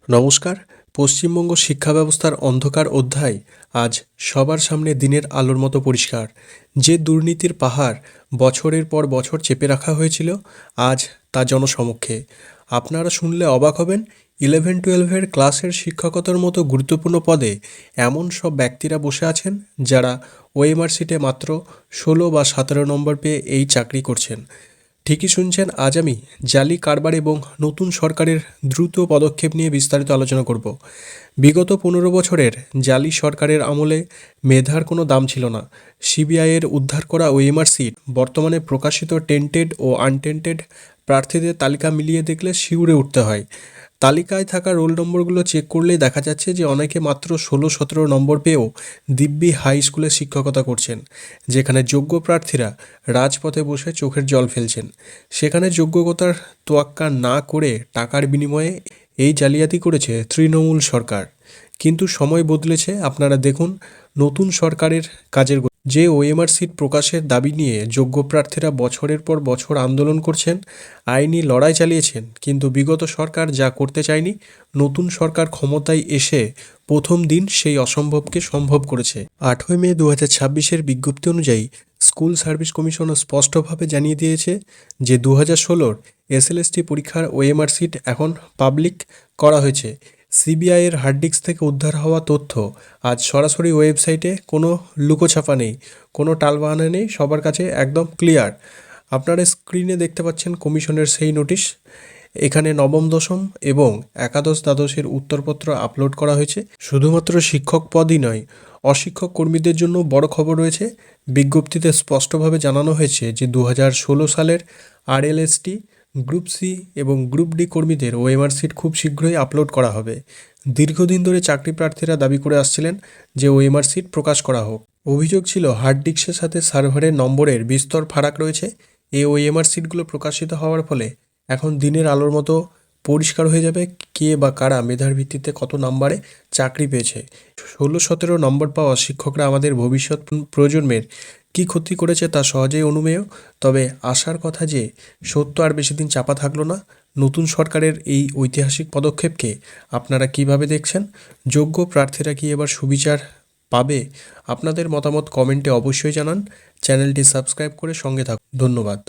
নমস্কার। পশ্চিমবঙ্গ শিক্ষা ব্যবস্থার অন্ধকার অধ্যায় আজ সবার সামনে দিনের আলোর মতো পরিষ্কার। যে দুর্নীতির পাহাড় বছরের পর বছর চেপে রাখা হয়েছিল, আজ তা জনসমক্ষে। আপনারা শুনলে অবাক হবেন, 11-12 ক্লাসের শিক্ষকতার মতো গুরুত্বপূর্ণ পদে এমন সব ব্যক্তিরা বসে আছেন যারা ওএমআর শিটে মাত্র 16 বা 17 নম্বর পেয়ে এই চাকরি করছেন। ঠিকই শুনছেন, আজ আমি জালি কারবার এবং নতুন সরকারের দ্রুত পদক্ষেপ নিয়ে বিস্তারিত আলোচনা করব। বিগত 15 বছরের জালি সরকারের আমলে মেধার কোনো দাম ছিল না। সিবিআইয়ের উদ্ধার করা ওএমআর সিট বর্তমানে প্রকাশিত টেন্টেড ও আনটেন্টেড প্রার্থীদের তালিকা মিলিয়ে দেখলে শিউরে উঠতে হয়। তালিকায় থাকা রোল নম্বরগুলো চেক করলেই দেখা যাচ্ছে যে অনেকে মাত্র 16-17 নম্বর পেয়েও দিব্যি হাই স্কুলে শিক্ষকতা করছেন। যেখানে যোগ্য প্রার্থীরা রাজপথে বসে চোখের জল ফেলছেন, সেখানে যোগ্যতার তোয়াক্কা না করে টাকার বিনিময়ে এই জালিয়াতি করেছে তৃণমূল সরকার। কিন্তু সময় বদলেছে, আপনারা দেখুন নতুন সরকারের কাজের যে ওএমআর সিট প্রকাশের দাবি নিয়ে যোগ্য প্রার্থীরা বছরের পর বছর আন্দোলন করছেন, আইনি লড়াই চালিয়েছেন, কিন্তু বিগত সরকার যা করতে চায়নি, নতুন সরকার ক্ষমতায় এসে প্রথম দিন সেই অসম্ভবকে সম্ভব করেছে। 8ই মে 2026 বিজ্ঞপ্তি অনুযায়ী স্কুল সার্ভিস কমিশন স্পষ্টভাবে জানিয়ে দিয়েছে যে 2016 এসএলএসটি পরীক্ষার ওএমআর সিট এখন পাবলিক করা হয়েছে। সিবিআইয়ের হার্ড ডিস্ক থেকে উদ্ধার হওয়া তথ্য আজ সরাসরি ওয়েবসাইটে, কোনো লুকোছাপা নেই, কোনো টালবাহানা নেই, সবার কাছে একদম ক্লিয়ার। আপনারা স্ক্রিনে দেখতে পাচ্ছেন কমিশনের সেই নোটিশ। এখানে নবম, দশম এবং একাদশ দ্বাদশের উত্তরপত্র আপলোড করা হয়েছে। শুধুমাত্র শিক্ষক পদই নয়, অশিক্ষক কর্মীদের জন্য বড় খবর রয়েছে। বিজ্ঞপ্তিতে স্পষ্টভাবে জানানো হয়েছে যে 2016 সালের আরএলএসটি, গ্রুপ সি এবং গ্রুপ ডি কর্মীদের ওএমআর সিট খুব শীঘ্রই আপলোড করা হবে। দীর্ঘদিন ধরে চাকরি প্রার্থীরা দাবি করে আসছিলেন যে ওএমআর সিট প্রকাশ করা হোক। অভিযোগ ছিল হার্ড ডিস্কের সাথে সার্ভারের নম্বরের বিস্তর ফারাক রয়েছে। এই ওএমআর সিটগুলো প্রকাশিত হওয়ার ফলে এখন দিনের আলোর মতো পরিষ্কার হয়ে যাবে কে বা কারা মেধার ভিত্তিতে কত নম্বরে চাকরি পেয়েছে। 16-17 নম্বর পাওয়া শিক্ষকরা আমাদের ভবিষ্যৎ প্রজন্মের কী ক্ষতি করেছে তা সহজেই অনুমেয়। তবে আশার কথা যে সত্য আর বেশি দিন চাপা থাকলো না। নতুন সরকারের এই ঐতিহাসিক পদক্ষেপকে আপনারা কিভাবে দেখছেন? যোগ্য প্রার্থীরা কি এবার সুবিচার পাবে? আপনাদের মতামত কমেন্টে অবশ্যই জানান। চ্যানেলটি সাবস্ক্রাইব করে সঙ্গে থাকুন। ধন্যবাদ।